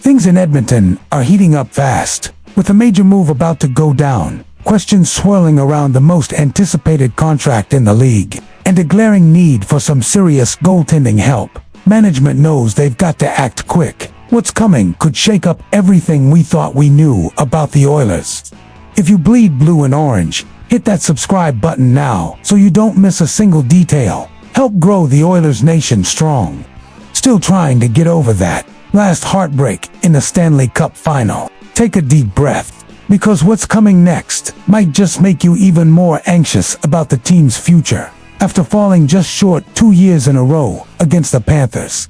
Things in Edmonton are heating up fast, with a major move about to go down, questions swirling around the most anticipated contract in the league, and a glaring need for some serious goaltending help. Management knows they've got to act quick. What's coming could shake up everything we thought we knew about the Oilers. If you bleed blue and orange, hit that subscribe button now so you don't miss a single detail. Help grow the Oilers nation strong. Still trying to get over that last heartbreak in the Stanley Cup final? Take a deep breath, because what's coming next might just make you even more anxious about the team's future. After falling just short 2 years in a row against the Panthers,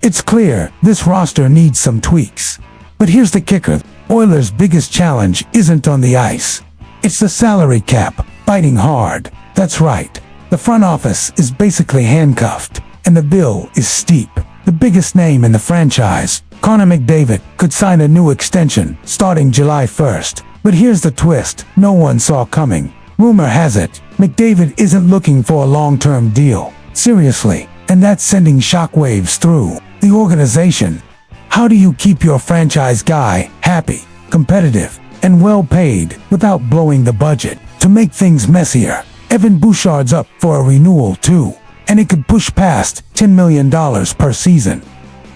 it's clear this roster needs some tweaks. But here's the kicker: Oilers' biggest challenge isn't on the ice. It's the salary cap, biting hard. That's right. The front office is basically handcuffed, and the bill is steep. The biggest name in the franchise, Connor McDavid, could sign a new extension starting July 1st. But here's the twist no one saw coming. Rumor has it, McDavid isn't looking for a long-term deal. Seriously, and that's sending shockwaves through the organization. How do you keep your franchise guy happy, competitive, and well paid without blowing the budget? To make things messier, Evan Bouchard's up for a renewal too, and it could push past $10 million per season.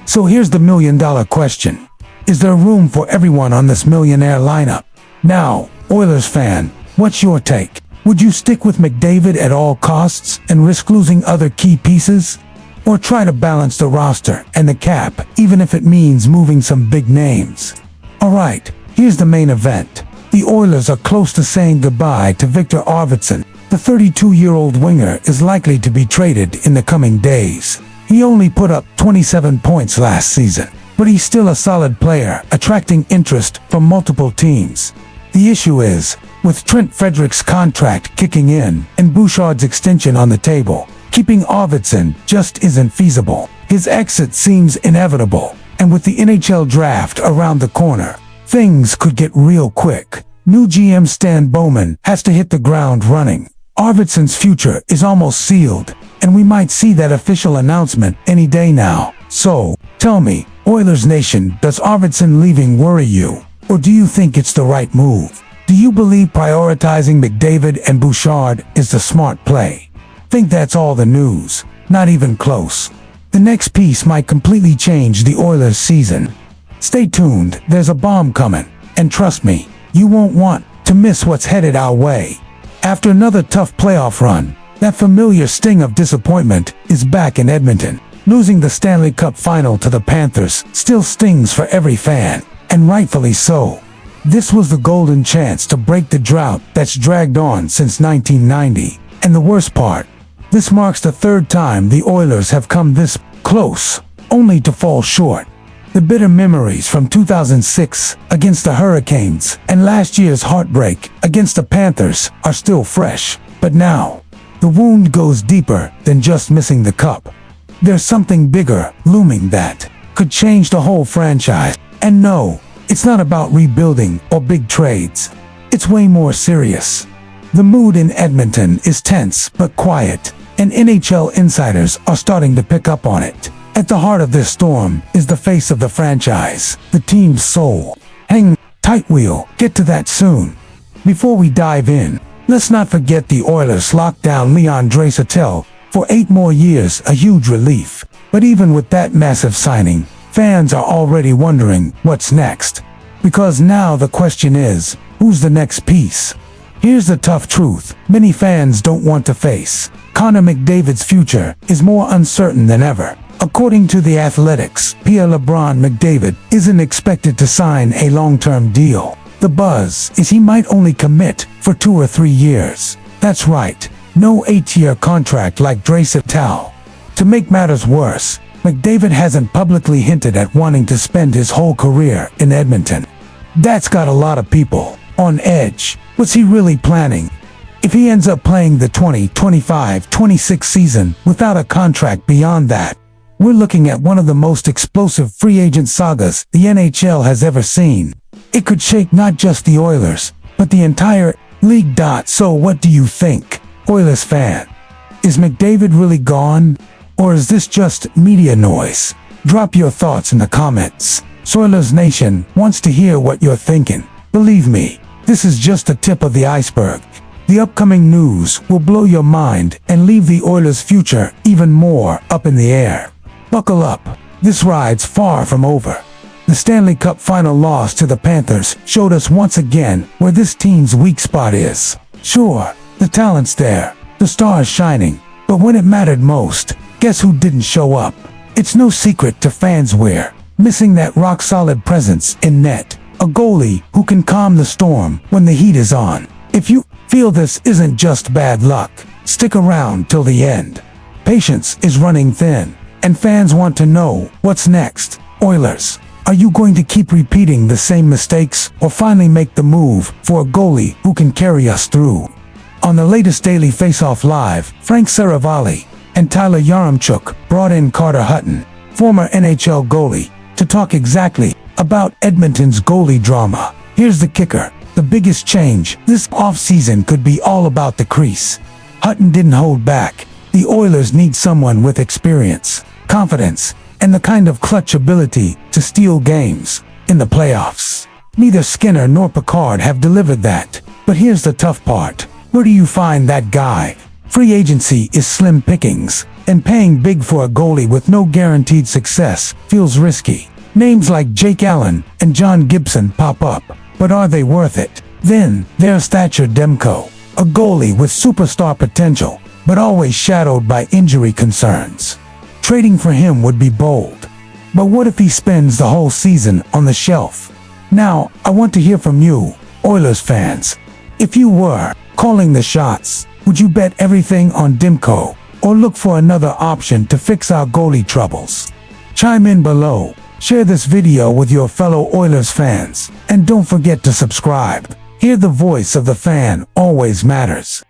So here's the million-dollar question: is there room for everyone on this millionaire lineup? Now, Oilers fan, what's your take? Would you stick with McDavid at all costs and risk losing other key pieces? Or try to balance the roster and the cap, even if it means moving some big names? Alright, here's the main event. The Oilers are close to saying goodbye to Victor Arvidsson. The 32-year-old winger is likely to be traded in the coming days. He only put up 27 points last season, but he's still a solid player, attracting interest from multiple teams. The issue is, with Trent Frederick's contract kicking in and Bouchard's extension on the table, keeping Arvidsson just isn't feasible. His exit seems inevitable, and with the NHL draft around the corner, things could get real quick. New GM Stan Bowman has to hit the ground running. Arvidsson's future is almost sealed, and we might see that official announcement any day now. So, tell me, Oilers Nation, does Arvidsson leaving worry you? Or do you think it's the right move? Do you believe prioritizing McDavid and Bouchard is the smart play? Think that's all the news? Not even close. The next piece might completely change the Oilers season. Stay tuned, there's a bomb coming, and trust me, you won't want to miss what's headed our way. After another tough playoff run, that familiar sting of disappointment is back in Edmonton. Losing the Stanley Cup final to the Panthers still stings for every fan, and rightfully so. This was the golden chance to break the drought that's dragged on since 1990. And the worst part, this marks the third time the Oilers have come this close, only to fall short. The bitter memories from 2006 against the Hurricanes and last year's heartbreak against the Panthers are still fresh. But now, the wound goes deeper than just missing the cup. There's something bigger looming that could change the whole franchise. And no, it's not about rebuilding or big trades. It's way more serious. The mood in Edmonton is tense but quiet, and NHL insiders are starting to pick up on it. At the heart of this storm is the face of the franchise, the team's soul. Hang tight, we'll get to that soon. Before we dive in, let's not forget the Oilers locked down Leon Draisaitl for 8 more years, a huge relief. But even with that massive signing, fans are already wondering what's next. Because now the question is, who's the next piece? Here's the tough truth many fans don't want to face. Connor McDavid's future is more uncertain than ever. According to The Athletic's Pierre LeBron McDavid isn't expected to sign a long-term deal. The buzz is he might only commit for 2 or 3 years. That's right, no 8-year contract like Draisaitl. To make matters worse, McDavid hasn't publicly hinted at wanting to spend his whole career in Edmonton. That's got a lot of people on edge. What's he really planning? If he ends up playing the 2025-26 season without a contract beyond that, we're looking at one of the most explosive free agent sagas the NHL has ever seen. It could shake not just the Oilers, but the entire league. So what do you think, Oilers fan? Is McDavid really gone? Or is this just media noise? Drop your thoughts in the comments. Oilers Nation wants to hear what you're thinking. Believe me, this is just the tip of the iceberg. The upcoming news will blow your mind and leave the Oilers' future even more up in the air. Buckle up, this ride's far from over. The Stanley Cup final loss to the Panthers showed us once again where this team's weak spot is. Sure, the talent's there, the stars shining, but when it mattered most, guess who didn't show up? It's no secret to fans we're missing that rock-solid presence in net, a goalie who can calm the storm when the heat is on. If you feel this isn't just bad luck, stick around till the end. Patience is running thin, and fans want to know what's next. Oilers, are you going to keep repeating the same mistakes or finally make the move for a goalie who can carry us through? On the latest Daily Faceoff Live, Frank Saravalli and Tyler Yaremchuk brought in Carter Hutton, former NHL goalie, to talk exactly about Edmonton's goalie drama. Here's the kicker. The biggest change this offseason could be all about the crease. Hutton didn't hold back. The Oilers need someone with experience, confidence, and the kind of clutch ability to steal games in the playoffs. Neither Skinner nor Picard have delivered that. But here's the tough part. Where do you find that guy? Free agency is slim pickings, and paying big for a goalie with no guaranteed success feels risky. Names like Jake Allen and John Gibson pop up, but are they worth it? Then there's Thatcher Demko, a goalie with superstar potential, but always shadowed by injury concerns. Trading for him would be bold. But what if he spends the whole season on the shelf? Now, I want to hear from you, Oilers fans. If you were calling the shots, would you bet everything on Demko, or look for another option to fix our goalie troubles? Chime in below, share this video with your fellow Oilers fans, and don't forget to subscribe. Here the voice of the fan always matters.